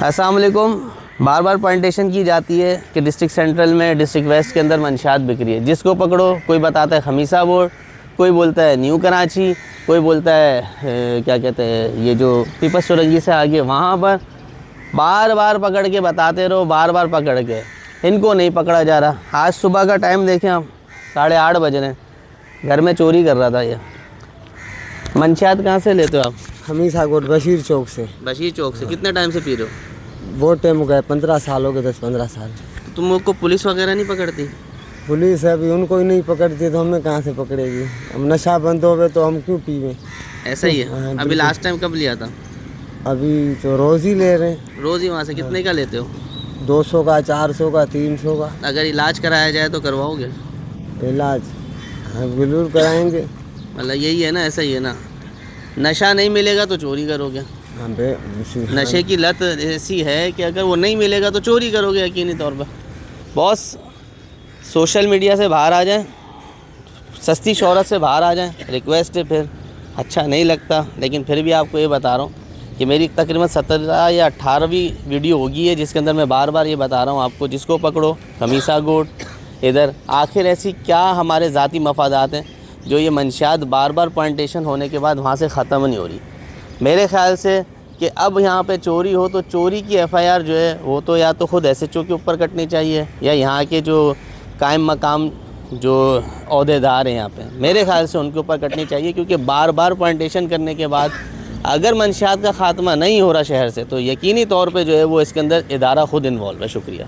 अस्सलाम वालेकुम। बार बार पॉइंटेशन की जाती है कि डिस्ट्रिक्ट सेंट्रल में, डिस्ट्रिक्ट वेस्ट के अंदर मंशियात बिक रही है। जिसको पकड़ो कोई बताता है खमीसा बोर्ड, कोई बोलता है न्यू कराची, कोई बोलता है क्या कहते हैं ये जो पीपल्स चौरंगी से आगे वहाँ पर। बार बार पकड़ के बताते रहो, बार बार पकड़ के, इनको नहीं पकड़ा जा रहा। आज सुबह का टाइम देखें आप, 8:30 बज रहे हैं, घर में चोरी कर रहा था ये। मंशियात कहाँ से लेते हो आप? खमीसा गोट बशीर चौक से। बशीर चौक से। कितने टाइम से पी रहे हो? बहुत टाइम हो गया, 15 साल हो गए, 10-15 साल। तो तुम लोग को पुलिस वगैरह नहीं पकड़ती? पुलिस अभी उनको ही नहीं पकड़ती तो हमें कहाँ से पकड़ेगी। अब नशा बंद हो गए तो हम क्यों पीवे। ऐसा ही है। हाँ, अभी लास्ट टाइम कब लिया था? अभी तो रोज़ ही ले रहे हैं। रोज़ ही? वहाँ से कितने का लेते हो? 200 का, 400 का, 300 का। अगर इलाज कराया जाए तो करवाओगे? इलाज हाँ बिल्कुल कराएंगे। मतलब यही है ना, ऐसा ही है ना। नशा नहीं मिलेगा तो चोरी करोगे। हाँ नशे की लत ऐसी है कि अगर वो नहीं मिलेगा तो चोरी करोगे यकीनी तौर पर। बॉस, सोशल मीडिया से बाहर आ जाएं, सस्ती शोहरत से बाहर आ जाएं, रिक्वेस्ट है। फिर अच्छा नहीं लगता, लेकिन फिर भी आपको ये बता रहा हूँ कि मेरी तकरीबन 17 या 18वीं वीडियो होगी है जिसके अंदर मैं बार बार ये बता रहा हूँ आपको, जिसको पकड़ो खमीसा गोट इधर। आखिर ऐसी क्या हमारे ज़ाती मफादात हैं जो ये मंशियात बार बार पॉइंटेशन होने के बाद वहाँ से ख़त्म नहीं हो रही? मेरे ख़्याल से कि अब यहाँ पे चोरी हो तो चोरी की FIR जो है वो तो या तो ख़ुद SHO के ऊपर कटनी चाहिए, या यहाँ के जो कायम मकाम जो अहदेदार हैं यहाँ पे, मेरे ख़्याल से उनके ऊपर कटनी चाहिए। क्योंकि बार बार पॉइंटेशन करने के बाद अगर मंशियात का ख़ात्मा नहीं हो रहा शहर से, तो यकीनी तौर पे जो है वो इसके अंदर इदारा ख़ुद इन्वॉल्व है। शुक्रिया।